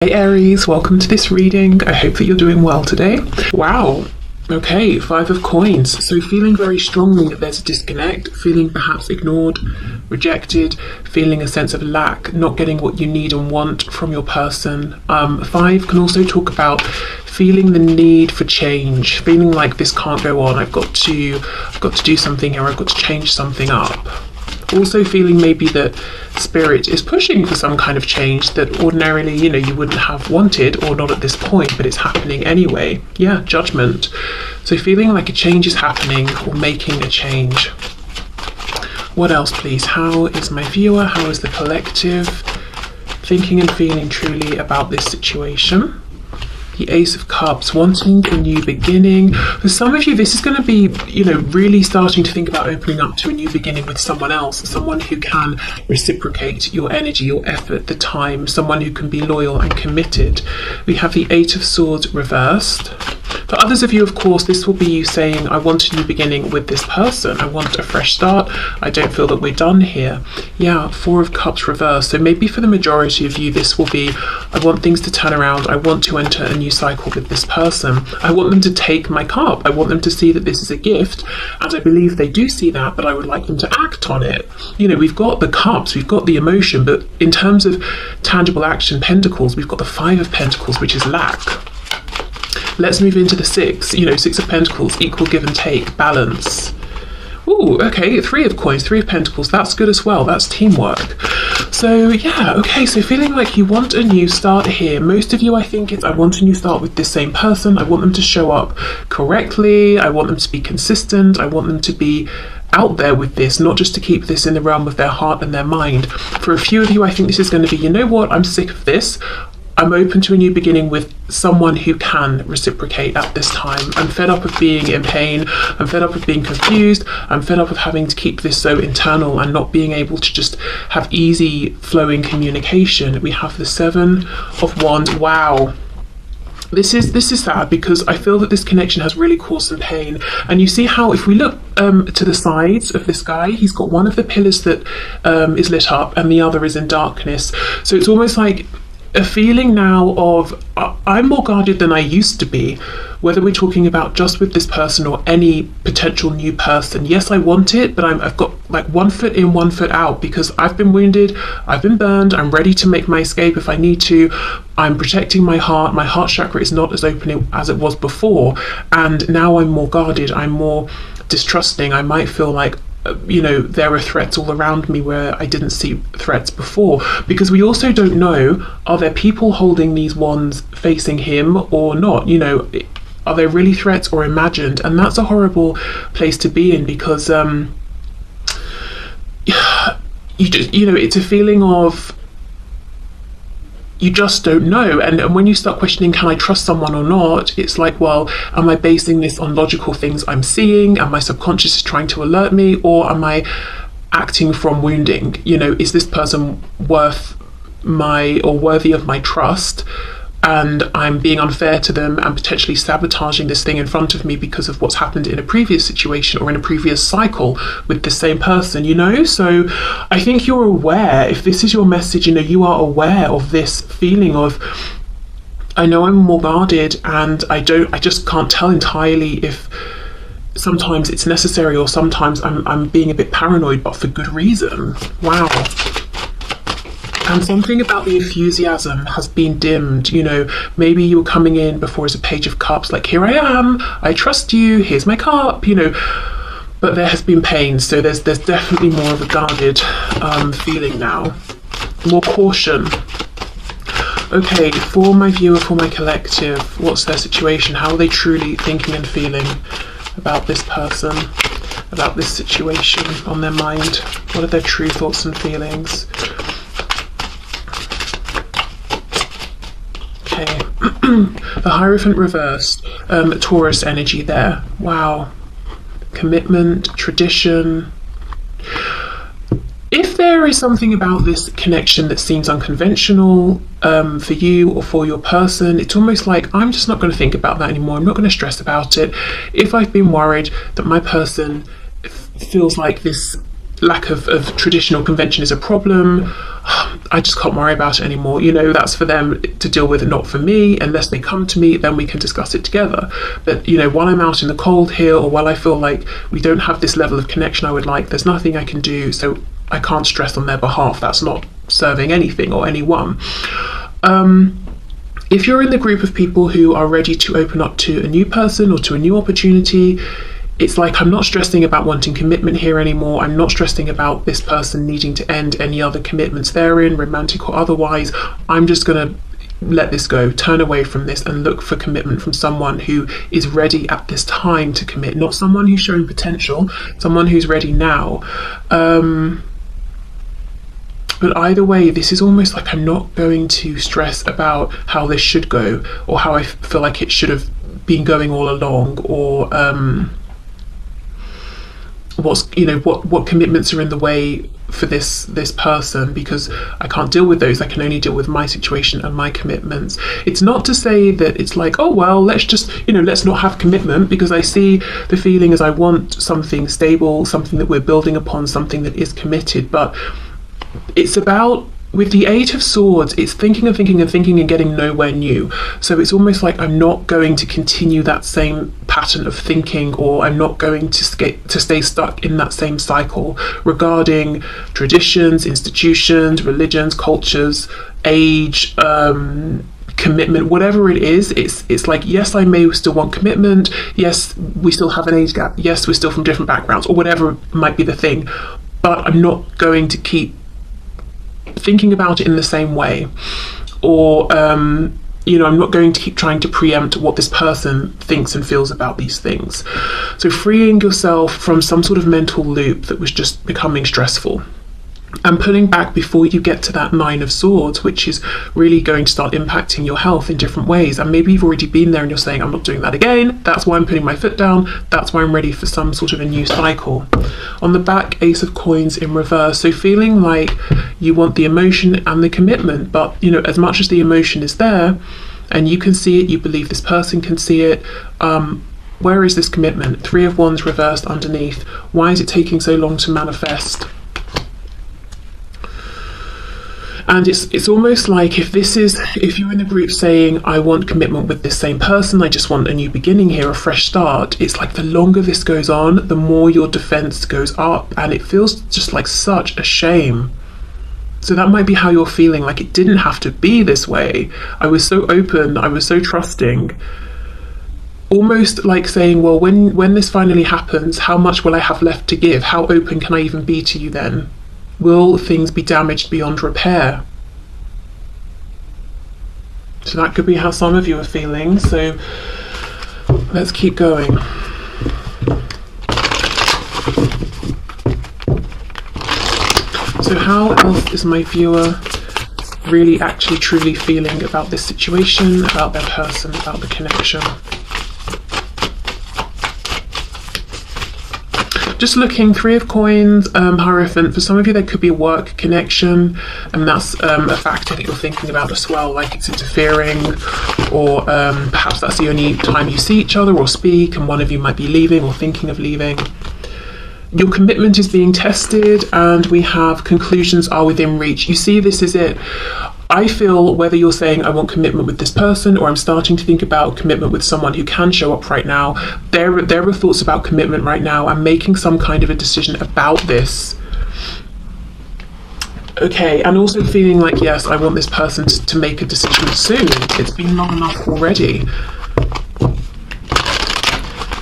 Hey Aries, welcome to this reading. I hope that you're doing well today. Wow. Okay, 5 of coins. So feeling very strongly that there's a disconnect, feeling perhaps ignored, rejected, feeling a sense of lack, not getting what you need and want from your person. 5 can also talk about feeling the need for change, feeling like this can't go on. I've got to do something here. I've got to change something up. Also feeling maybe that spirit is pushing for some kind of change that ordinarily, you wouldn't have wanted, or not at this point, but it's happening anyway. Yeah, judgment. So feeling like a change is happening or making a change. What else, please? How is my viewer? How is the collective thinking and feeling truly about this situation? The Ace of Cups, wanting a new beginning. For some of you, this is going to be, really starting to think about opening up to a new beginning with someone else, someone who can reciprocate your energy, your effort, the time, someone who can be loyal and committed. We have the Eight of Swords reversed. For others of you, of course, this will be you saying, I want a new beginning with this person. I want a fresh start. I don't feel that we're done here. Yeah, Four of Cups reversed. So maybe for the majority of you, this will be, I want things to turn around. I want to enter a new cycle with this person. I want them to take my cup. I want them to see that this is a gift. And I believe they do see that, but I would like them to act on it. We've got the cups, we've got the emotion, but in terms of tangible action, pentacles, we've got the Five of Pentacles, which is lack. Let's move into the Six. Six of Pentacles, equal give and take, balance. Ooh, okay, Three of Coins, Three of Pentacles, that's good as well. That's teamwork. So yeah, okay, so feeling like you want a new start here. Most of you, I think, it's I want a new start with this same person. I want them to show up correctly. I want them to be consistent. I want them to be out there with this, not just to keep this in the realm of their heart and their mind. For a few of you, I think this is going to be, I'm sick of this. I'm open to a new beginning with someone who can reciprocate at this time. I'm fed up of being in pain. I'm fed up of being confused. I'm fed up of having to keep this so internal and not being able to just have easy flowing communication. We have the Seven of Wands. Wow. This is sad because I feel that this connection has really caused some pain. And you see how if we look to the sides of this guy, he's got one of the pillars that is lit up and the other is in darkness. So it's almost like a feeling now of I'm more guarded than I used to be, whether we're talking about just with this person or any potential new person. Yes, I want it, but I've got like 1 foot in, 1 foot out, because I've been wounded, I've been burned, I'm ready to make my escape if I need to. I'm protecting my heart. My heart chakra is not as open as it was before, and now I'm more guarded, I'm more distrusting. I might feel like there are threats all around me where I didn't see threats before, because we also don't know, are there people holding these wands facing him or not? Are they really threats or imagined? And that's a horrible place to be in, because it's a feeling of you just don't know. And when you start questioning, can I trust someone or not? It's like, well, am I basing this on logical things I'm seeing? Am my subconscious is trying to alert me? Or am I acting from wounding? Is this person worthy of my trust? And I'm being unfair to them and potentially sabotaging this thing in front of me because of what's happened in a previous situation or in a previous cycle with the same person, So I think you're aware, if this is your message, you are aware of this feeling of, I know I'm more guarded and I just can't tell entirely if sometimes it's necessary or sometimes I'm being a bit paranoid, but for good reason. Wow. And something about the enthusiasm has been dimmed. Maybe you were coming in before as a Page of Cups, like, here I am, I trust you, here's my cup, but there has been pain. So there's definitely more of a guarded feeling now, more caution. Okay, for my viewer, for my collective, what's their situation? How are they truly thinking and feeling about this person, about this situation on their mind? What are their true thoughts and feelings? The Hierophant reversed, Taurus energy there. Wow. Commitment, tradition. If there is something about this connection that seems unconventional for you or for your person, it's almost like, I'm just not going to think about that anymore. I'm not going to stress about it. If I've been worried that my person feels like this lack of traditional convention is a problem. I just can't worry about it anymore. You know, that's for them to deal with, not for me. Unless they come to me, then we can discuss it together. But, you know, while I'm out in the cold here, or while I feel like we don't have this level of connection I would like, there's nothing I can do, so I can't stress on their behalf. That's not serving anything or anyone. If you're in the group of people who are ready to open up to a new person or to a new opportunity, it's like, I'm not stressing about wanting commitment here anymore. I'm not stressing about this person needing to end any other commitments they're in, romantic or otherwise. I'm just going to let this go, turn away from this, and look for commitment from someone who is ready at this time to commit, not someone who's showing potential, someone who's ready now. But either way, this is almost like I'm not going to stress about how this should go, or how I feel like it should have been going all along, or what commitments are in the way for this person, because I can't deal with those. I can only deal with my situation and my commitments. It's not to say that it's like, oh well, let's not have commitment, because I see the feeling as I want something stable, something that we're building upon, something that is committed. But it's about, with the Eight of Swords, it's thinking and thinking and thinking and getting nowhere new. So it's almost like I'm not going to continue that same pattern of thinking, or I'm not going to stay stuck in that same cycle regarding traditions, institutions, religions, cultures, age, commitment, whatever it is. It's like, yes, I may still want commitment. Yes, we still have an age gap. Yes, we're still from different backgrounds, or whatever might be the thing. But I'm not going to keep thinking about it in the same way, or I'm not going to keep trying to preempt what this person thinks and feels about these things. So freeing yourself from some sort of mental loop that was just becoming stressful, and pulling back before you get to that Nine of Swords, which is really going to start impacting your health in different ways. And maybe you've already been there and you're saying, I'm not doing that again. That's why I'm putting my foot down. That's why I'm ready for some sort of a new cycle. On the back, Ace of Coins in reverse. So feeling like you want the emotion and the commitment, but as much as the emotion is there and you can see it, you believe this person can see it, where is this commitment? Three of Wands reversed underneath. Why is it taking so long to manifest? And it's almost like, if you're in the group saying, I want commitment with this same person, I just want a new beginning here, a fresh start, it's like the longer this goes on, the more your defense goes up, and it feels just like such a shame. So that might be how you're feeling, like it didn't have to be this way. I was so open, I was so trusting. Almost like saying, well, when this finally happens, how much will I have left to give? How open can I even be to you then? Will things be damaged beyond repair? So that could be how some of you are feeling. So let's keep going. So how else is my viewer really actually truly feeling about this situation, about their person, about the connection? Just looking, Three of Coins, Hierophant. For some of you, there could be a work connection, and that's a factor that you're thinking about as well, like it's interfering, or perhaps that's the only time you see each other or speak, and one of you might be leaving or thinking of leaving. Your commitment is being tested, and we have conclusions are within reach. You see, this is it. I feel whether you're saying I want commitment with this person, or I'm starting to think about commitment with someone who can show up right now, there are thoughts about commitment right now. I'm making some kind of a decision about this. Okay, and also feeling like, yes, I want this person to make a decision soon. It's been long enough already.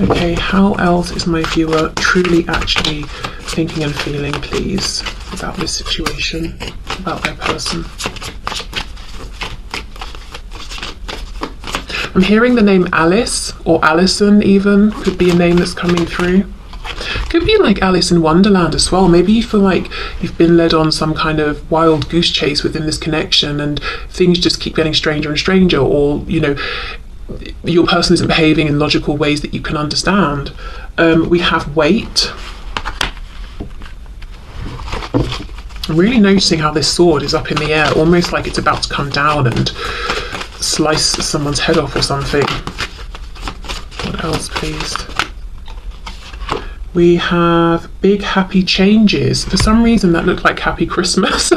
Okay, how else is my viewer truly actually thinking and feeling, please, about this situation, about their person? I'm hearing the name Alice, or Alison even, could be a name that's coming through. Could be like Alice in Wonderland as well. Maybe you feel like you've been led on some kind of wild goose chase within this connection, and things just keep getting stranger and stranger, or your person isn't behaving in logical ways that you can understand. We have Wait. I'm really noticing how this sword is up in the air, almost like it's about to come down and slice someone's head off or something. What else, please? We have big happy changes. For some reason that looked like happy Christmas.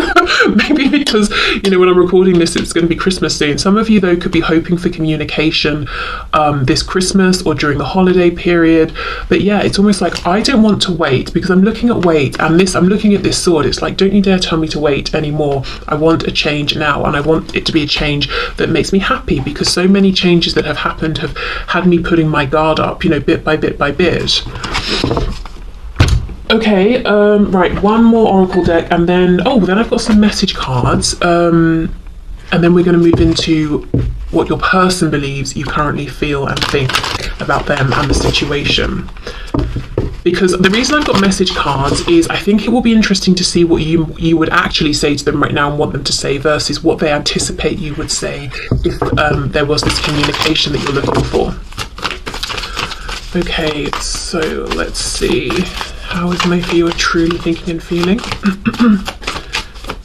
Maybe because, you know, when I'm recording this, it's going to be Christmas soon. Some of you, though, could be hoping for communication this Christmas or during the holiday period. But yeah, it's almost like I don't want to wait, because I'm looking at wait, and I'm looking at this sword. It's like, don't you dare tell me to wait anymore. I want a change now, and I want it to be a change that makes me happy, because so many changes that have happened have had me putting my guard up, you know, bit by bit by bit. Okay, right, one more oracle deck, and then I've got some message cards, and then we're going to move into what your person believes you currently feel and think about them and the situation. Because the reason I've got message cards is I think it will be interesting to see what you would actually say to them right now and want them to say, versus what they anticipate you would say if there was this communication that you're looking for. Okay, so let's see. How is my viewer truly thinking and feeling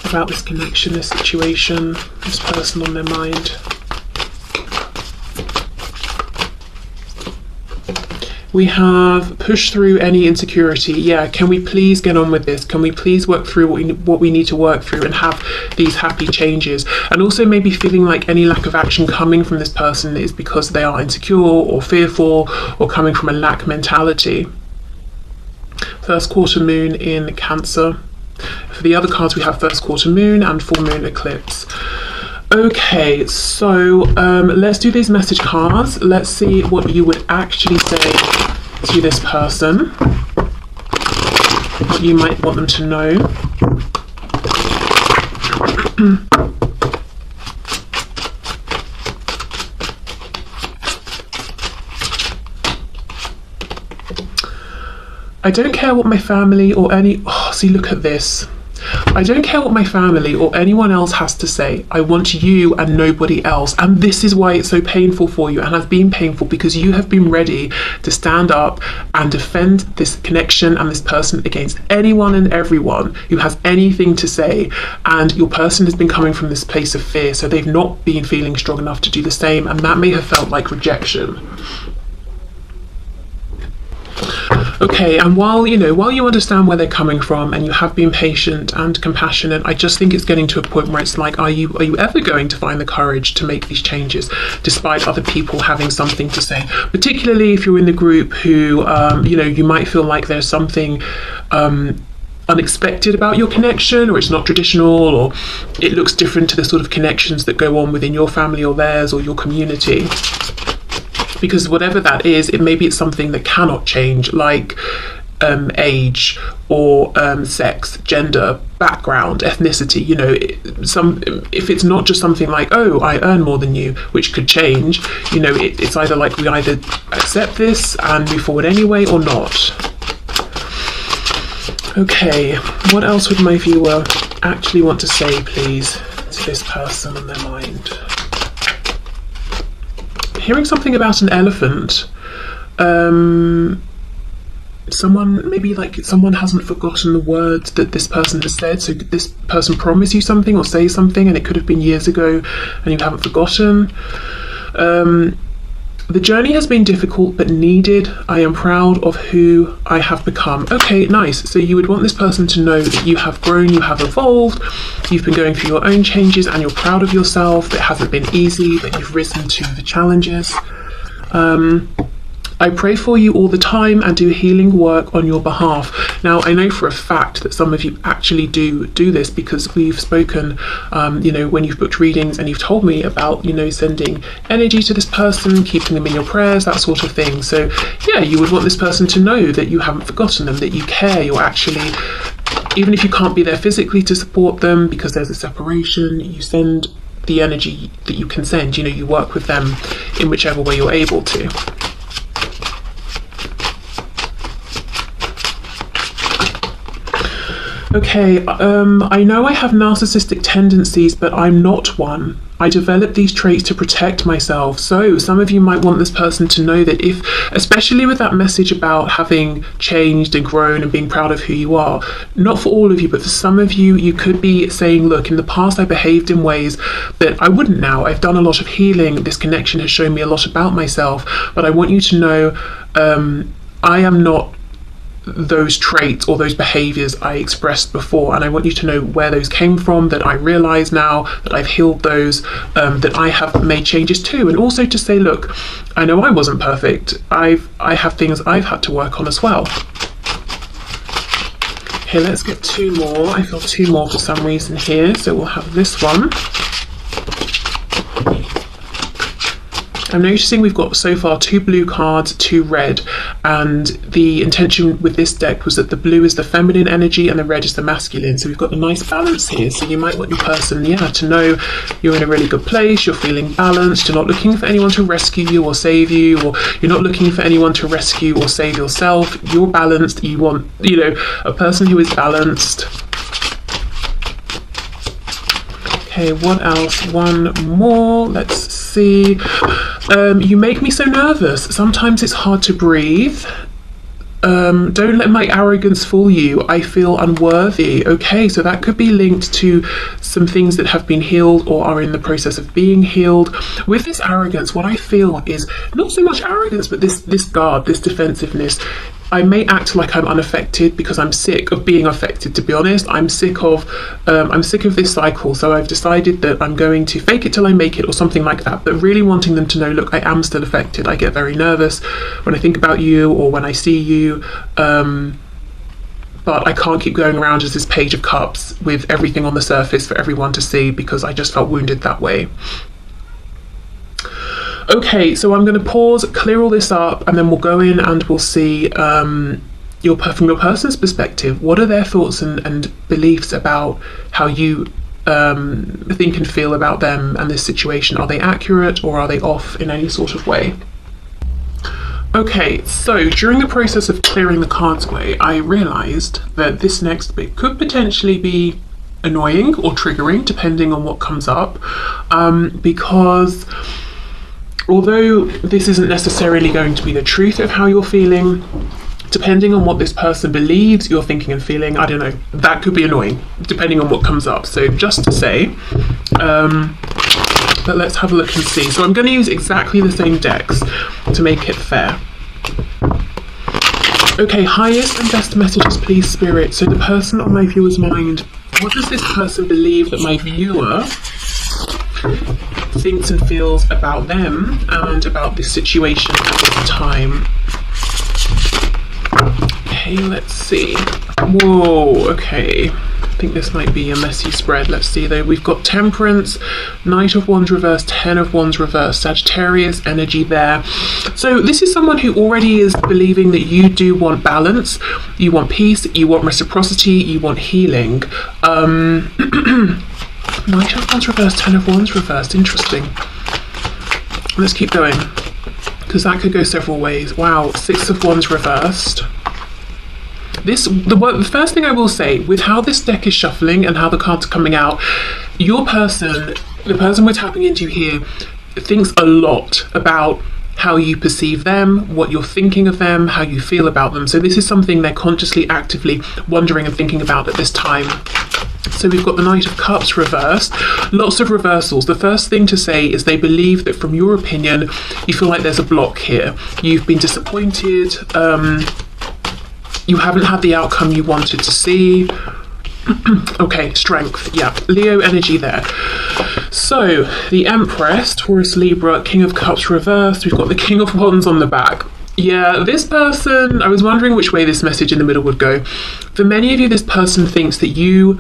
about this connection, this situation, this person on their mind? We have push through any insecurity. Yeah, can we please get on with this? Can we please work through what we need to work through and have these happy changes? And also maybe feeling like any lack of action coming from this person is because they are insecure or fearful or coming from a lack mentality. First quarter moon in Cancer. For the other cards, we have first quarter moon and full moon eclipse. Okay, so let's do these message cards. Let's see what you would actually say to this person, what you might want them to know. I don't care what my family or see, look at this. I don't care what my family or anyone else has to say. I want you and nobody else. And this is why it's so painful for you, and has been painful, because you have been ready to stand up and defend this connection and this person against anyone and everyone who has anything to say. And your person has been coming from this place of fear, so they've not been feeling strong enough to do the same, and that may have felt like rejection. Okay, and while you understand where they're coming from and you have been patient and compassionate, I just think it's getting to a point where it's like, are you ever going to find the courage to make these changes despite other people having something to say? Particularly if you're in the group who, you might feel like there's something unexpected about your connection, or it's not traditional, or it looks different to the sort of connections that go on within your family or theirs or your community. Because whatever that is, maybe it's something that cannot change, like age or sex, gender, background, ethnicity. If it's not just something like, oh, I earn more than you, which could change. It's either like we either accept this and move forward anyway, or not. Okay, what else would my viewer actually want to say, please, to this person on their mind? Hearing something about an elephant. Someone hasn't forgotten the words that this person has said, so this person promised you something or say something, and it could have been years ago and you haven't forgotten. The journey has been difficult but needed. I am proud of who I have become. Okay, nice. So you would want this person to know that you have grown, you have evolved, you've been going through your own changes, and you're proud of yourself. It hasn't been easy, but you've risen to the challenges. I pray for you all the time and do healing work on your behalf. Now, I know for a fact that some of you actually do this, because we've spoken, when you've booked readings and you've told me about, sending energy to this person, keeping them in your prayers, that sort of thing. So yeah, you would want this person to know that you haven't forgotten them, that you care, you're actually, even if you can't be there physically to support them because there's a separation, you send the energy that you can send, you work with them in whichever way you're able to. Okay, I know I have narcissistic tendencies, but I'm not one. I developed these traits to protect myself. So some of you might want this person to know that especially with that message about having changed and grown and being proud of who you are, not for all of you, but for some of you, you could be saying, look, in the past I behaved in ways that I wouldn't now. I've done a lot of healing. This connection has shown me a lot about myself, but I want you to know I am not those traits or those behaviors I expressed before, and I want you to know where those came from, that I realize now that I've healed those, that I have made changes too, and also to say, look, I know I wasn't perfect. I have things I've had to work on as well. Okay, let's get two more. I feel two more for some reason here, so we'll have this one. I'm noticing we've got so far 2 blue cards, 2 red, and the intention with this deck was that the blue is the feminine energy and the red is the masculine, so we've got a nice balance here. So you might want your person, to know you're in a really good place, you're feeling balanced, you're not looking for anyone to rescue you or save you, or you're not looking for anyone to rescue or save yourself. You're balanced. You want, a person who is balanced. Okay, what else? One more. Let's see. You make me so nervous. Sometimes it's hard to breathe. Don't let my arrogance fool you. I feel unworthy. Okay, so that could be linked to some things that have been healed or are in the process of being healed. With this arrogance, what I feel is not so much arrogance, but this guard, this defensiveness. I may act like I'm unaffected because I'm sick of being affected, to be honest. I'm sick of this cycle, so I've decided that I'm going to fake it till I make it or something like that, but really wanting them to know, look, I am still affected. I get very nervous when I think about you or when I see you, but I can't keep going around as this Page of Cups with everything on the surface for everyone to see, because I just felt wounded that way. Okay, so I'm going to pause, clear all this up, and then we'll go in and we'll see from your person's perspective, what are their thoughts and beliefs about how you think and feel about them and this situation. Are they accurate or are they off in any sort of way? Okay, so during the process of clearing the cards away, I realised that this next bit could potentially be annoying or triggering, depending on what comes up, because although this isn't necessarily going to be the truth of how you're feeling, depending on what this person believes you're thinking and feeling, I don't know, that could be annoying, depending on what comes up. So just to say, but let's have a look and see. So I'm going to use exactly the same decks to make it fair. Okay, highest and best messages, please, Spirit. So the person on my viewer's mind, what does this person believe that my viewer thinks and feels about them and about this situation at this time? Okay, let's see. Whoa, okay. I think this might be a messy spread. Let's see though. We've got Temperance, Knight of Wands reversed, 10 of Wands reversed, Sagittarius energy there. So this is someone who already is believing that you do want balance, you want peace, you want reciprocity, you want healing. Knight of Wands reversed, 10 of Wands reversed. Interesting. Let's keep going, because that could go several ways. Wow, 6 of Wands reversed. The first thing I will say, with how this deck is shuffling and how the cards are coming out, your person, the person we're tapping into here, thinks a lot about how you perceive them, what you're thinking of them, how you feel about them. So this is something they're consciously, actively wondering and thinking about at this time. So we've got the Knight of Cups reversed. Lots of reversals. The first thing to say is they believe that, from your opinion, you feel like there's a block here. You've been disappointed. You haven't had the outcome you wanted to see. Okay, Strength. Yeah, Leo energy there. So the Empress, Taurus, Libra, King of Cups reversed. We've got the King of Wands on the back. Yeah, this person, I was wondering which way this message in the middle would go. For many of you, this person thinks that you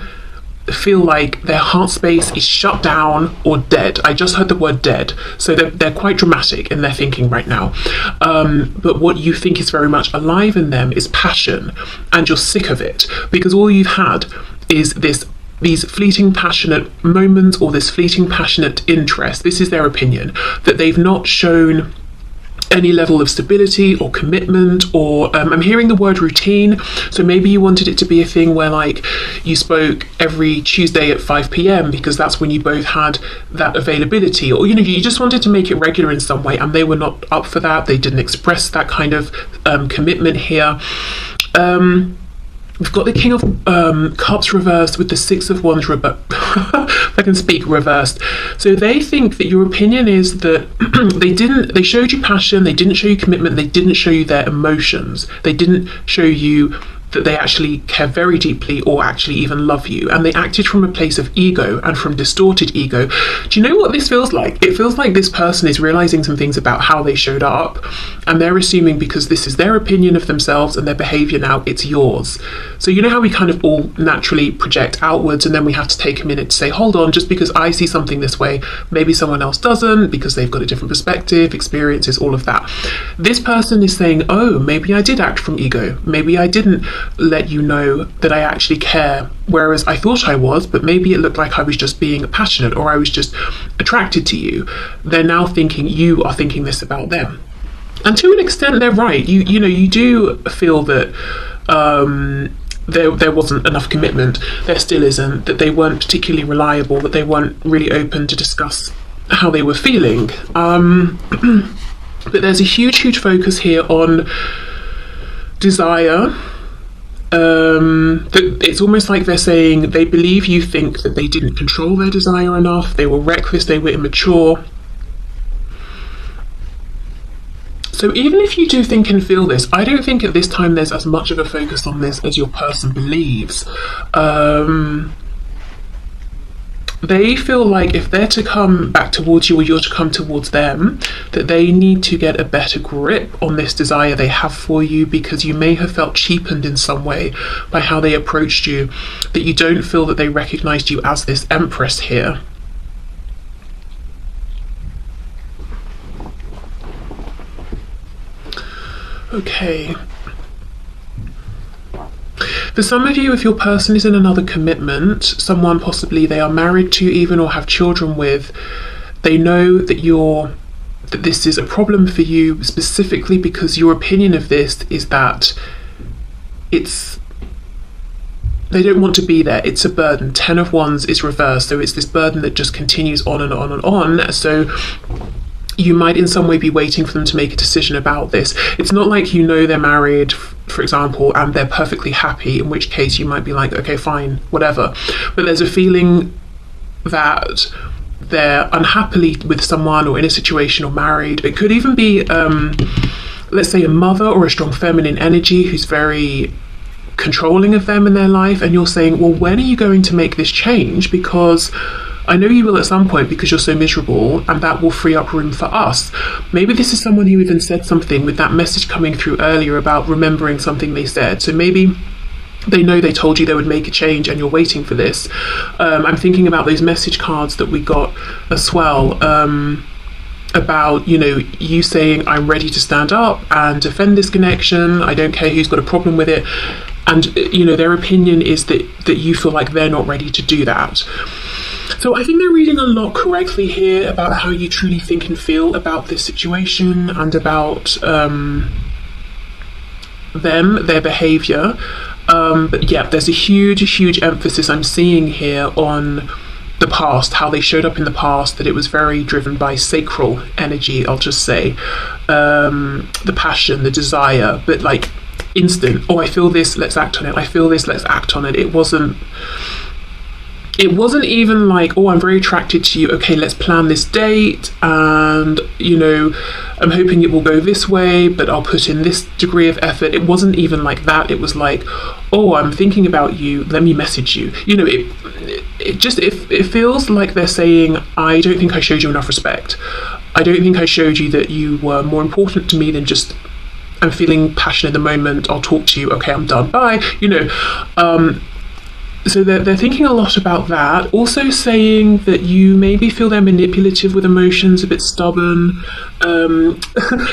feel like their heart space is shut down or dead. I just heard the word dead. So they're quite dramatic in their thinking right now. But what you think is very much alive in them is passion, and you're sick of it because all you've had is these fleeting passionate moments or this fleeting passionate interest. This is their opinion, that they've not shown any level of stability or commitment, or I'm hearing the word routine. So maybe you wanted it to be a thing where like you spoke every Tuesday at 5 p.m. because that's when you both had that availability, or you just wanted to make it regular in some way, and they were not up for that. They didn't express that kind of commitment here. We've got the King of Cups reversed with the Six of Wands if I can speak, reversed. So they think that your opinion is that they showed you passion, they didn't show you commitment, they didn't show you their emotions, they didn't show you that they actually care very deeply or actually even love you, and they acted from a place of ego and from distorted ego. Do you know what this feels like? It feels like this person is realizing some things about how they showed up, and they're assuming because this is their opinion of themselves and their behavior now, it's yours. So you know how we kind of all naturally project outwards, and then we have to take a minute to say, hold on, just because I see something this way, maybe someone else doesn't, because they've got a different perspective, experiences, all of that. This person is saying, oh, maybe I did act from ego, maybe I didn't let you know that I actually care, whereas I thought I was, but maybe it looked like I was just being passionate or I was just attracted to you. They're now thinking you are thinking this about them, and to an extent they're right. You know, you do feel that there wasn't enough commitment, there still isn't, that they weren't particularly reliable, that they weren't really open to discuss how they were feeling, but there's a huge focus here on desire. That it's almost like they're saying they believe you think that they didn't control their desire enough, they were reckless, they were immature. So even if you do think and feel this, I don't think at this time there's as much of a focus on this as your person believes. They feel like if they're to come back towards you or you're to come towards them, that they need to get a better grip on this desire they have for you, because you may have felt cheapened in some way by how they approached you, that you don't feel that they recognized you as this empress here. Okay. For some of you, if your person is in another commitment, someone possibly they are married to even or have children with, they know that this is a problem for you specifically because your opinion of this is that they don't want to be there. It's a burden. 10 of Wands is reversed, so it's this burden that just continues on and on and on. So you might in some way be waiting for them to make a decision about this. It's not like you know they're married, for example, and they're perfectly happy, in which case you might be like, okay, fine, whatever. But there's a feeling that they're unhappily with someone or in a situation or married. It could even be, let's say, a mother or a strong feminine energy who's very controlling of them in their life, and you're saying, well, when are you going to make this change? Because I know you will at some point, because you're so miserable, and that will free up room for us. Maybe this is someone who even said something with that message coming through earlier about remembering something they said. So maybe they know they told you they would make a change and you're waiting for this. I'm thinking about those message cards that we got as well, about, you know, you saying, I'm ready to stand up and defend this connection. I don't care who's got a problem with it. And, you know, their opinion is that you feel like they're not ready to do that. So I think they're reading a lot correctly here about how you truly think and feel about this situation and about them, their behaviour. But yeah, there's a huge emphasis I'm seeing here on the past, how they showed up in the past, that it was very driven by sacral energy, I'll just say. The passion, the desire, but like instant, oh, I feel this, let's act on it. I feel this, let's act on it. It wasn't even like, oh, I'm very attracted to you, okay, let's plan this date, and, you know, I'm hoping it will go this way, but I'll put in this degree of effort. It wasn't even like that. It was like, oh, I'm thinking about you, let me message you. You know, it feels like they're saying, I don't think I showed you enough respect. I don't think I showed you that you were more important to me than just, I'm feeling passion in the moment, I'll talk to you, okay, I'm done, bye. You know, so they're thinking a lot about that. Also saying that you maybe feel they're manipulative with emotions, a bit stubborn.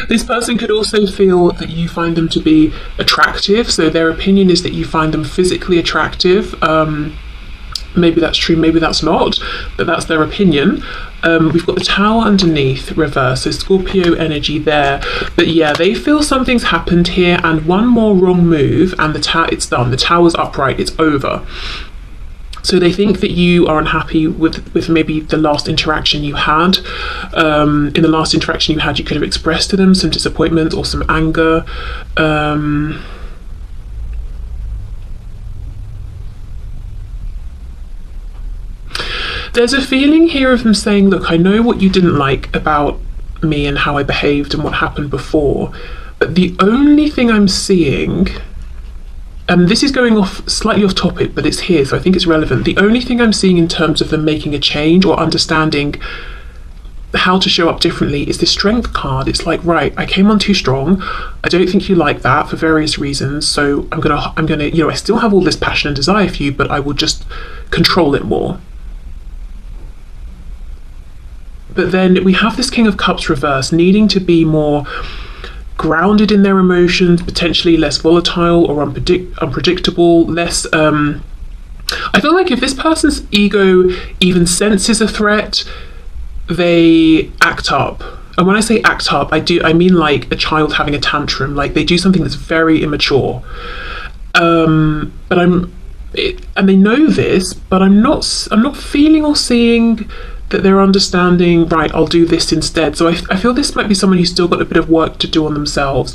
This person could also feel that you find them to be attractive. So their opinion is that you find them physically attractive. Maybe that's true, maybe that's not, but that's their opinion. We've got the Tower underneath, reverse, so Scorpio energy there. But yeah, they feel something's happened here, and one more wrong move and it's done. The Tower's upright, it's over. So they think that you are unhappy with maybe the last interaction you had. In the last interaction you had, you could have expressed to them some disappointment or some anger. There's a feeling here of them saying, look, I know what you didn't like about me and how I behaved and what happened before, but the only thing I'm seeing, and this is going off slightly off topic, but it's here, so I think it's relevant. The only thing I'm seeing in terms of them making a change or understanding how to show up differently is the strength card. It's like, right, I came on too strong. I don't think you like that for various reasons. So I'm gonna, you know, I still have all this passion and desire for you, but I will just control it more. But then we have this King of Cups reverse, needing to be more grounded in their emotions, potentially less volatile or unpredictable, less I feel like if this person's ego even senses a threat, they act up. And when I say act up, I mean like a child having a tantrum, like they do something that's very immature. And they know this, but I'm not feeling or seeing that they're understanding, right, I'll do this instead. So I feel this might be someone who's still got a bit of work to do on themselves,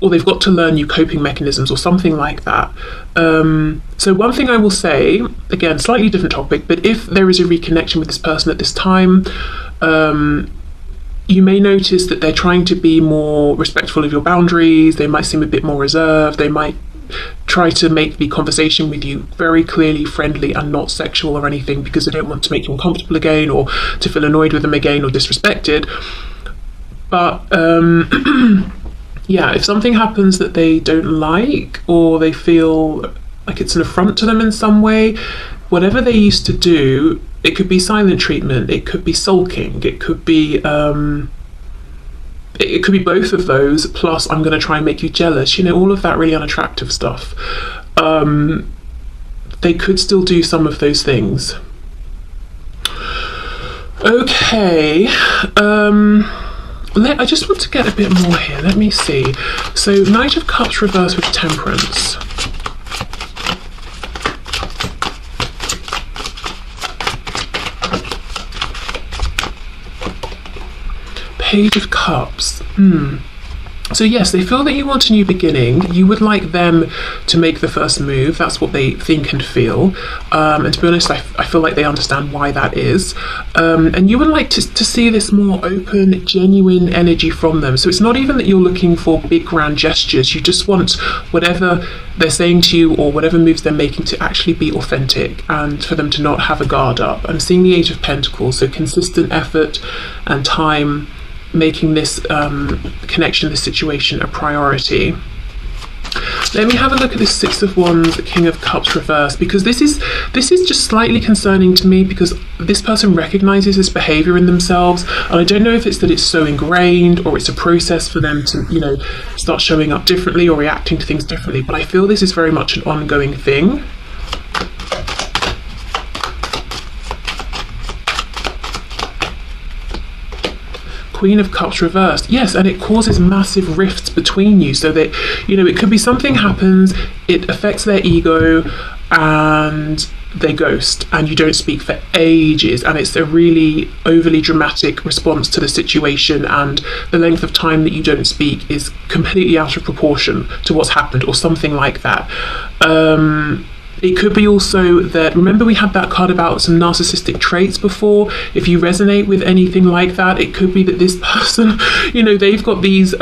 or they've got to learn new coping mechanisms or something like that. So one thing I will say, again, slightly different topic, but if there is a reconnection with this person at this time, you may notice that they're trying to be more respectful of your boundaries. They might seem a bit more reserved. They might try to make the conversation with you very clearly friendly and not sexual or anything, because they don't want to make you uncomfortable again or to feel annoyed with them again or disrespected. But yeah, if something happens that they don't like, or they feel like it's an affront to them in some way, whatever they used to do, it could be silent treatment, it could be sulking, it could be both of those, plus I'm going to try and make you jealous, you know, all of that really unattractive stuff. They could still do some of those things. Okay, I just want to get a bit more here. Let me see. So Knight of Cups reverse with Temperance. Page of Cups. So yes, they feel that you want a new beginning. You would like them to make the first move. That's what they think and feel. And to be honest, I feel like they understand why that is. And you would like to see this more open, genuine energy from them. So it's not even that you're looking for big, grand gestures. You just want whatever they're saying to you or whatever moves they're making to actually be authentic and for them to not have a guard up. I'm seeing the Age of Pentacles, so consistent effort and time, making this connection, this situation a priority. Let me have a look at this Six of Wands, King of Cups reverse, because this is just slightly concerning to me, because this person recognizes this behavior in themselves, and I don't know if it's that it's so ingrained or it's a process for them to, you know, start showing up differently or reacting to things differently, but I feel this is very much an ongoing thing. Queen of Cups reversed. Yes, and it causes massive rifts between you, so that, you know, it could be something happens, it affects their ego, and they ghost, and you don't speak for ages, and it's a really overly dramatic response to the situation, and the length of time that you don't speak is completely out of proportion to what's happened, or something like that. It could be also that, remember we had that card about some narcissistic traits before. If you resonate with anything like that, it could be that this person, you know, they've got these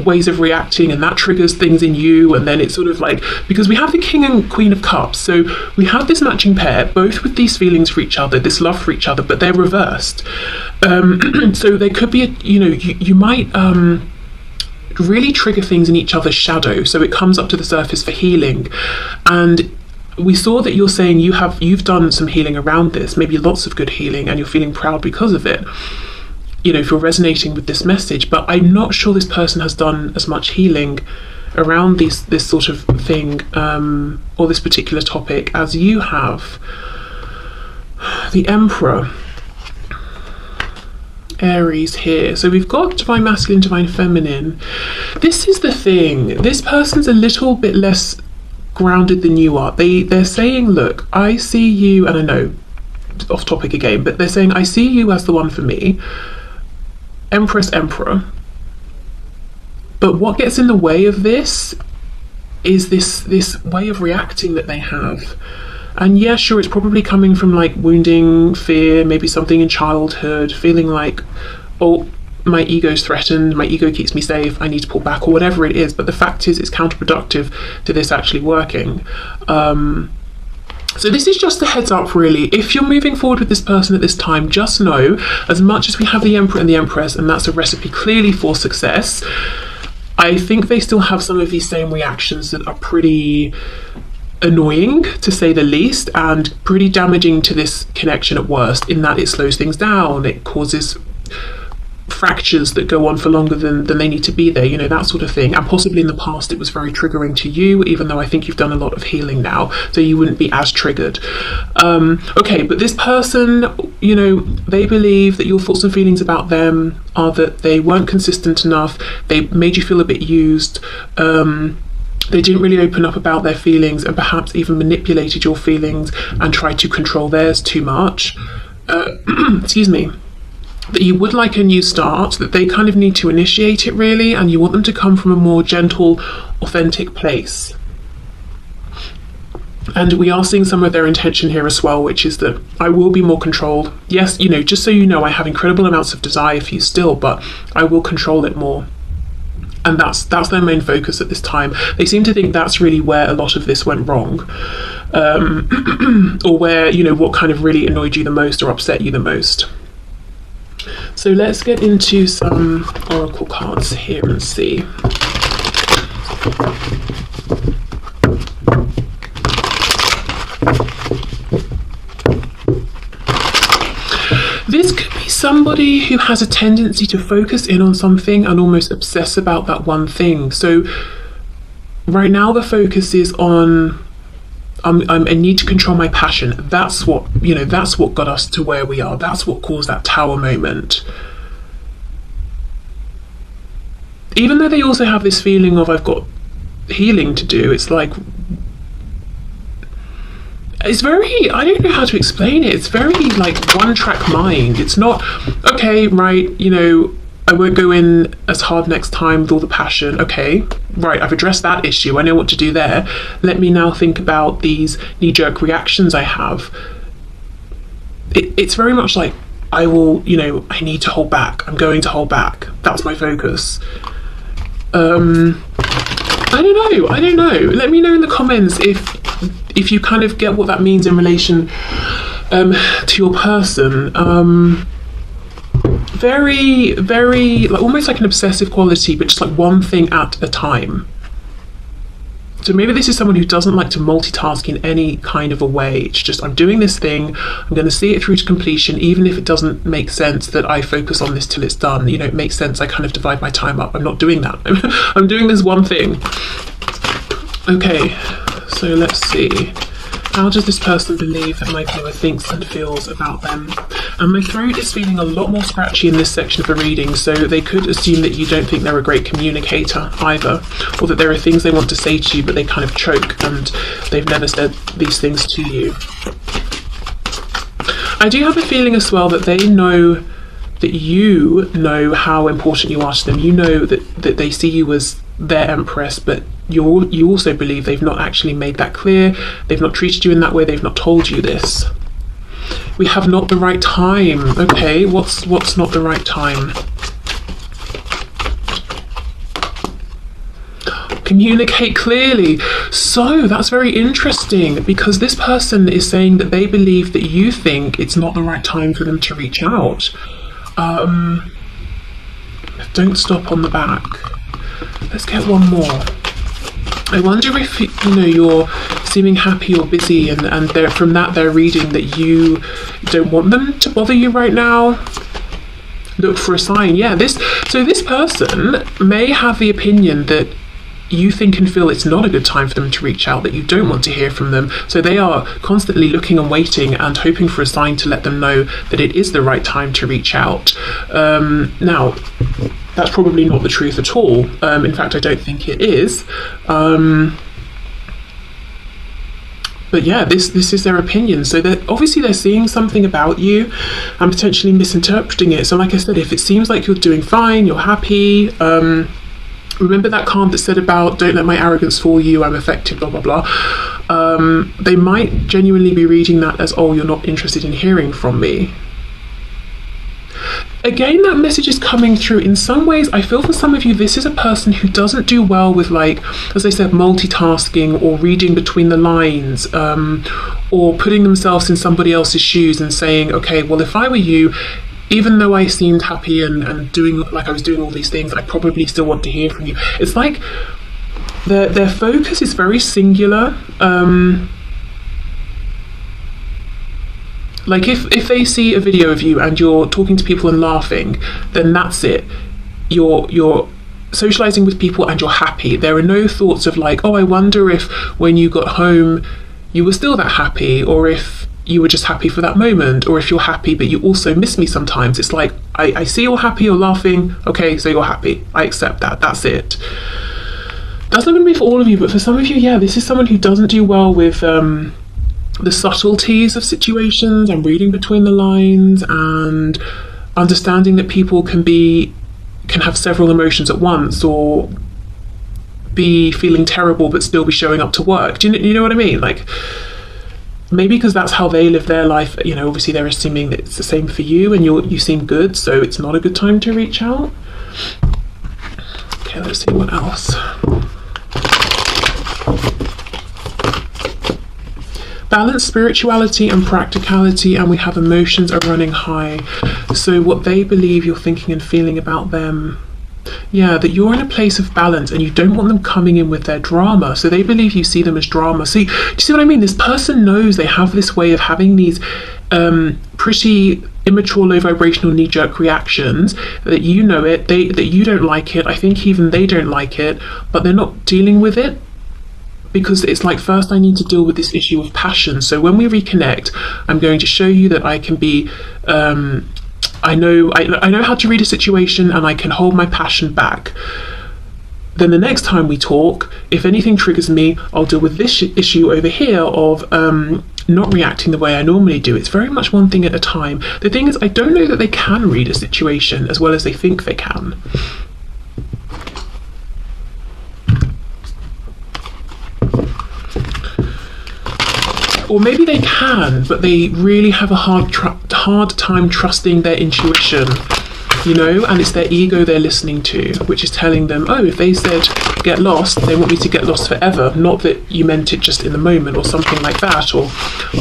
ways of reacting, and that triggers things in you, and then it's sort of like, because we have the King and Queen of Cups, so we have this matching pair, both with these feelings for each other, this love for each other, but they're reversed. So there could be, you know, you might really trigger things in each other's shadow, so it comes up to the surface for healing. And we saw that you're saying you've done some healing around this, maybe lots of good healing, and you're feeling proud because of it, you know, if you're resonating with this message. But I'm not sure this person has done as much healing around this sort of thing, or this particular topic, as you have. The Emperor, Aries here. So we've got Divine Masculine, Divine Feminine. This is the thing. This person's a little bit less grounded than you are. They're saying, look, I see you, and I know, off topic again, but they're saying, I see you as the one for me. Empress, Emperor. But what gets in the way of this is this way of reacting that they have. And yeah, sure, it's probably coming from like wounding, fear, maybe something in childhood, feeling like, oh, my ego's threatened, my ego keeps me safe, I need to pull back, or whatever it is. But the fact is, it's counterproductive to this actually working. So this is just a heads up, really. If you're moving forward with this person at this time, just know, as much as we have the Emperor and the Empress, and that's a recipe clearly for success, I think they still have some of these same reactions that are pretty annoying, to say the least, and pretty damaging to this connection at worst, in that it slows things down, it causes fractures that go on for longer than they need to be there, you know, that sort of thing. And possibly in the past it was very triggering to you, even though I think you've done a lot of healing now, so you wouldn't be as triggered. Okay, but this person, you know, they believe that your thoughts and feelings about them are that they weren't consistent enough, they made you feel a bit used, they didn't really open up about their feelings, and perhaps even manipulated your feelings and tried to control theirs too much. Excuse me. That you would like a new start, that they kind of need to initiate it, really, and you want them to come from a more gentle, authentic place. And we are seeing some of their intention here as well, which is that I will be more controlled. Yes, you know, just so you know, I have incredible amounts of desire for you still, but I will control it more. And that's their main focus at this time. They seem to think that's really where a lot of this went wrong, or where, you know, what kind of really annoyed you the most or upset you the most. So let's get into some oracle cards here and see. This could be somebody who has a tendency to focus in on something and almost obsess about that one thing. So right now the focus is on I need to control my passion. That's what, you know, that's what got us to where we are. That's what caused that tower moment. Even though they also have this feeling of, I've got healing to do, it's like, it's very, I don't know how to explain it. It's very like one-track mind. It's not, okay, right, you know, I won't go in as hard next time with all the passion. Okay, right, I've addressed that issue. I know what to do there. Let me now think about these knee-jerk reactions I have. It's very much like, I will, you know, I need to hold back. I'm going to hold back. That's my focus. I don't know. Let me know in the comments if you kind of get what that means in relation to your person. Very, very, like, almost like an obsessive quality, but just like one thing at a time. So maybe this is someone who doesn't like to multitask in any kind of a way. It's just, I'm doing this thing, I'm going to see it through to completion, even if it doesn't make sense that I focus on this till it's done. You know, it makes sense, I kind of divide my time up. I'm not doing that. I'm doing this one thing. Okay, so let's see. How does this person believe that my viewer thinks and feels about them? And my throat is feeling a lot more scratchy in this section of the reading, so they could assume that you don't think they're a great communicator either, or that there are things they want to say to you but they kind of choke and they've never said these things to you. I do have a feeling as well that they know that you know how important you are to them. You know that they see you as their empress, but you also believe they've not actually made that clear. They've not treated you in that way. They've not told you this. We have not the right time. Okay, what's not the right time? Communicate clearly. So that's very interesting, because this person is saying that they believe that you think it's not the right time for them to reach out. Don't stop on the back. Let's get one more. I wonder if, you know, you're seeming happy or busy, and from that they're reading that you don't want them to bother you right now. Look for a sign. Yeah, this person may have the opinion that you think and feel it's not a good time for them to reach out, that you don't want to hear from them. So they are constantly looking and waiting and hoping for a sign to let them know that it is the right time to reach out. Now, that's probably not the truth at all. In fact, I don't think it is. But yeah, this is their opinion. So obviously they're seeing something about you and potentially misinterpreting it. So like I said, if it seems like you're doing fine, you're happy, Remember that card that said about don't let my arrogance fool you, I'm affected, blah, blah, blah. They might genuinely be reading that as, oh, you're not interested in hearing from me. Again, that message is coming through. In some ways, I feel for some of you, this is a person who doesn't do well with, like, as I said, multitasking or reading between the lines, or putting themselves in somebody else's shoes and saying, okay, well, if I were you, even though I seemed happy and doing, like I was doing all these things, I probably still want to hear from you. It's like their focus is very singular. Like if they see a video of you and you're talking to people and laughing, then that's it. You're socializing with people and you're happy. There are no thoughts of like, oh, I wonder if when you got home you were still that happy, or if you were just happy for that moment, or if you're happy but you also miss me sometimes. It's like, I see you're happy, you're laughing, okay, so you're happy. I accept that, that's it. That's not going to be for all of you, but for some of you, yeah, this is someone who doesn't do well with the subtleties of situations and reading between the lines and understanding that people can have several emotions at once, or be feeling terrible but still be showing up to work. Do you know what I mean? Like, maybe because that's how they live their life, you know, obviously they're assuming that it's the same for you and you seem good, so it's not a good time to reach out. Okay, let's see what else. Balance spirituality and practicality, and we have emotions are running high. So what they believe you're thinking and feeling about them. Yeah, that you're in a place of balance and you don't want them coming in with their drama. So they believe you see them as drama. See, do you see what I mean? This person knows they have this way of having these pretty immature, low vibrational knee-jerk reactions, that you know it, that you don't like it. I think even they don't like it, but they're not dealing with it. Because it's like, first I need to deal with this issue of passion. So when we reconnect, I'm going to show you that I can be, I know how to read a situation and I can hold my passion back. Then the next time we talk, if anything triggers me, I'll deal with this issue over here of not reacting the way I normally do. It's very much one thing at a time. The thing is, I don't know that they can read a situation as well as they think they can. Or maybe they can, but they really have a hard time trusting their intuition, you know, and it's their ego they're listening to, which is telling them, oh, if they said get lost, they want me to get lost forever, not that you meant it just in the moment or something like that. Or,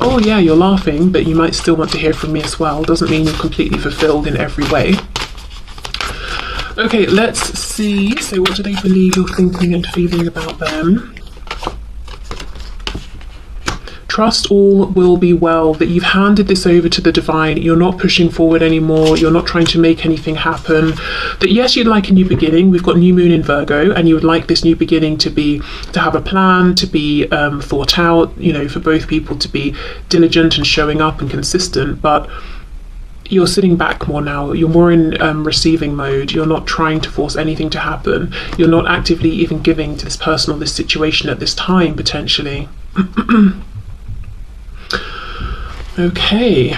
oh yeah, you're laughing, but you might still want to hear from me as well. Doesn't mean you're completely fulfilled in every way. Okay, let's see. So what do they believe you're thinking and feeling about them? Trust all will be well, that you've handed this over to the divine. You're not pushing forward anymore. You're not trying to make anything happen. That yes, you'd like a new beginning. We've got new moon in Virgo, and you would like this new beginning to have a plan, to be thought out, you know, for both people to be diligent and showing up and consistent. But you're sitting back more now. You're more in receiving mode. You're not trying to force anything to happen. You're not actively even giving to this person or this situation at this time, potentially. Okay,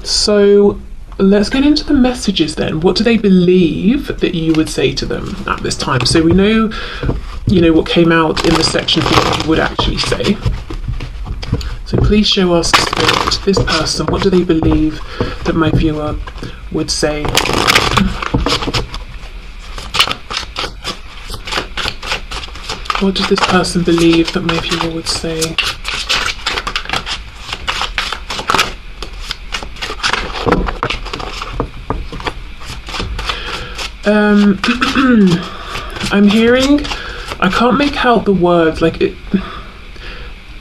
so let's get into the messages then. What do they believe that you would say to them at this time? So we know, you know, what came out in the section for what you would actually say. So please show us, Spirit, this person, what do they believe that my viewer would say? What does this person believe that my viewer would say? I'm hearing, I can't make out the words, like it,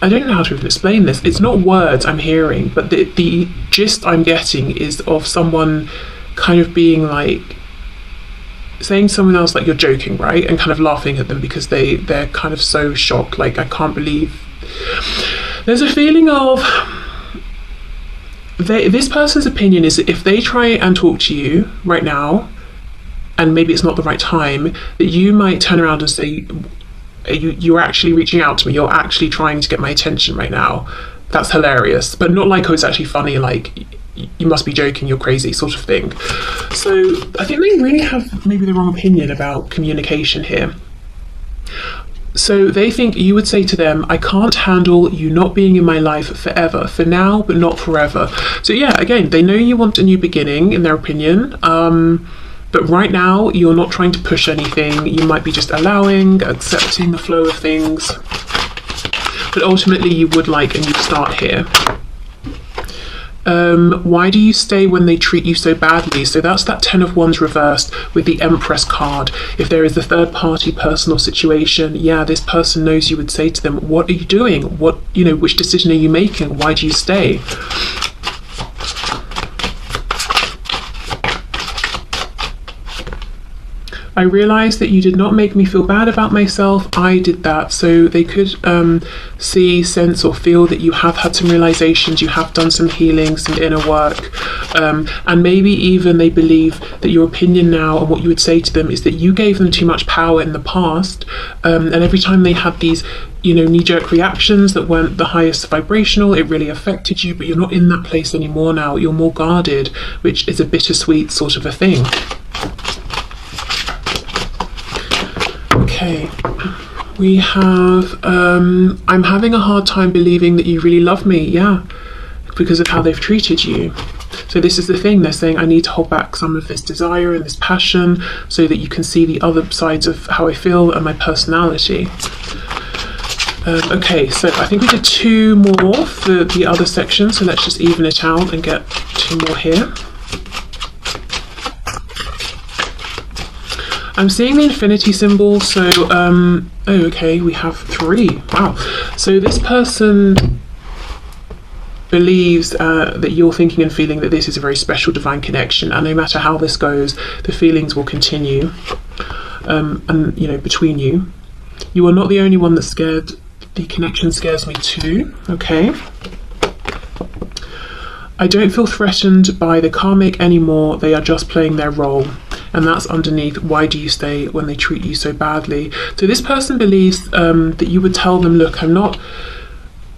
I don't know how to even explain this. It's not words I'm hearing, but the gist I'm getting is of someone kind of being like, saying to someone else like you're joking, right? And kind of laughing at them because they're kind of so shocked, like I can't believe. There's a feeling of, this person's opinion is that if they try and talk to you right now, and maybe it's not the right time, that you might turn around and say, you're actually reaching out to me, you're actually trying to get my attention right now. That's hilarious. But not like, oh, it's actually funny, like, you must be joking, you're crazy, sort of thing. So I think they really have maybe the wrong opinion about communication here. So they think you would say to them, I can't handle you not being in my life forever, for now, but not forever. So yeah, again, they know you want a new beginning, in their opinion. But right now, you're not trying to push anything. You might be just allowing, accepting the flow of things. But ultimately, you would like a new start here. Why do you stay when they treat you so badly? So that's that 10 of Wands reversed with the Empress card. If there is a third party personal situation, yeah, this person knows you would say to them, what are you doing? What, which decision are you making? Why do you stay? I realised that you did not make me feel bad about myself. I did that. So they could see, sense or feel that you have had some realisations, you have done some healing, some inner work. And maybe even they believe that your opinion now and what you would say to them is that you gave them too much power in the past. And every time they had these knee-jerk reactions that weren't the highest vibrational, it really affected you, but you're not in that place anymore now. You're more guarded, which is a bittersweet sort of a thing. Okay, we have, I'm having a hard time believing that you really love me, yeah, because of how they've treated you. So this is the thing, they're saying I need to hold back some of this desire and this passion so that you can see the other sides of how I feel and my personality. Okay, so I think we did 2 more for the other section, so let's just even it out and get 2 more here. I'm seeing the infinity symbol, so, oh, okay, we have 3. Wow. So this person believes that you're thinking and feeling that this is a very special divine connection, and no matter how this goes, the feelings will continue, and, between you. You are not the only one that's scared. The connection scares me too, okay? I don't feel threatened by the karmic anymore, they are just playing their role. And that's underneath, why do you stay when they treat you so badly? So this person believes that you would tell them, look, I'm not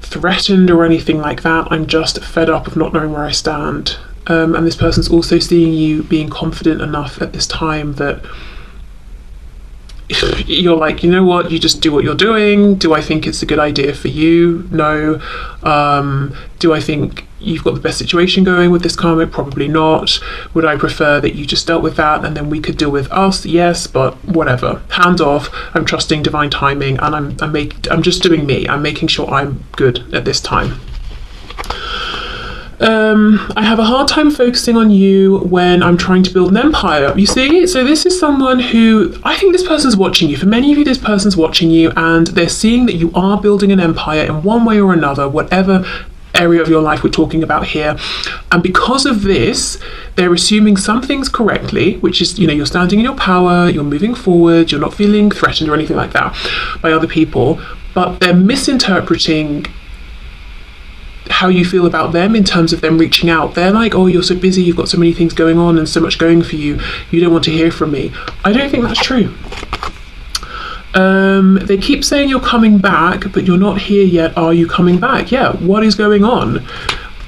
threatened or anything like that. I'm just fed up of not knowing where I stand. And this person's also seeing you being confident enough at this time that you're like, you know what, you just do what you're doing. Do I think it's a good idea for you? No. Do I think you've got the best situation going with this karmic? Probably not. Would I prefer that you just dealt with that and then we could deal with us? Yes, but whatever. Hands off. I'm trusting divine timing, and I'm just doing me. I'm making sure I'm good at this time. I have a hard time focusing on you when I'm trying to build an empire. You see, so this is someone who, I think this person's watching you. For many of you, this person's watching you and they're seeing that you are building an empire in one way or another, whatever area of your life we're talking about here. And because of this, they're assuming some things correctly, which is, you're standing in your power, you're moving forward, you're not feeling threatened or anything like that by other people, but they're misinterpreting how you feel about them in terms of them reaching out. They're like, oh, you're so busy, you've got so many things going on and so much going for you, you don't want to hear from me. I don't think that's true. They keep saying you're coming back, but you're not here yet. Are you coming back? Yeah, what is going on?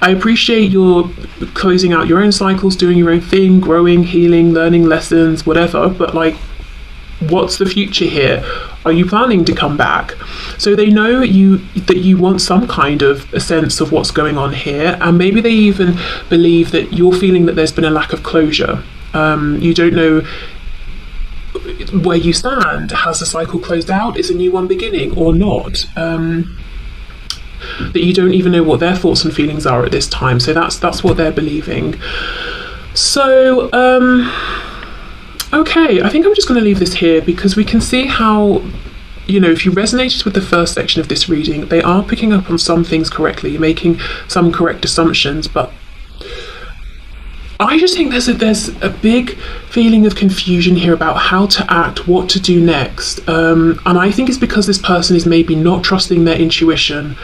I appreciate you're closing out your own cycles, doing your own thing, growing, healing, learning lessons, whatever, but like, what's the future here? Are you planning to come back? So they know that you want some kind of a sense of what's going on here, and maybe they even believe that you're feeling that there's been a lack of closure. You don't know where you stand. Has the cycle closed out? Is a new one beginning or not? That you don't even know what their thoughts and feelings are at this time. So that's what they're believing. So okay, I think I'm just going to leave this here because we can see how, if you resonated with the first section of this reading, they are picking up on some things correctly, making some correct assumptions, but I just think there's a big feeling of confusion here about how to act, what to do next. And I think it's because this person is maybe not trusting their intuition.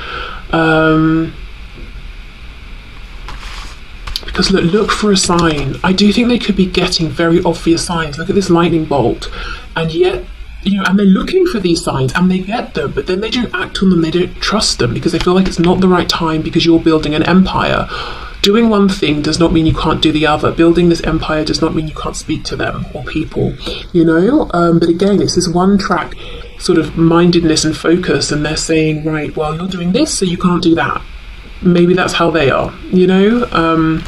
Because look for a sign. I do think they could be getting very obvious signs. Look at this lightning bolt. And yet, and they're looking for these signs and they get them, but then they don't act on them, they don't trust them because they feel like it's not the right time because you're building an empire. Doing one thing does not mean you can't do the other. Building this empire does not mean you can't speak to them or people, But again, it's this one track sort of mindedness and focus, and they're saying, right, well, you're doing this, so you can't do that. Maybe that's how they are, you know?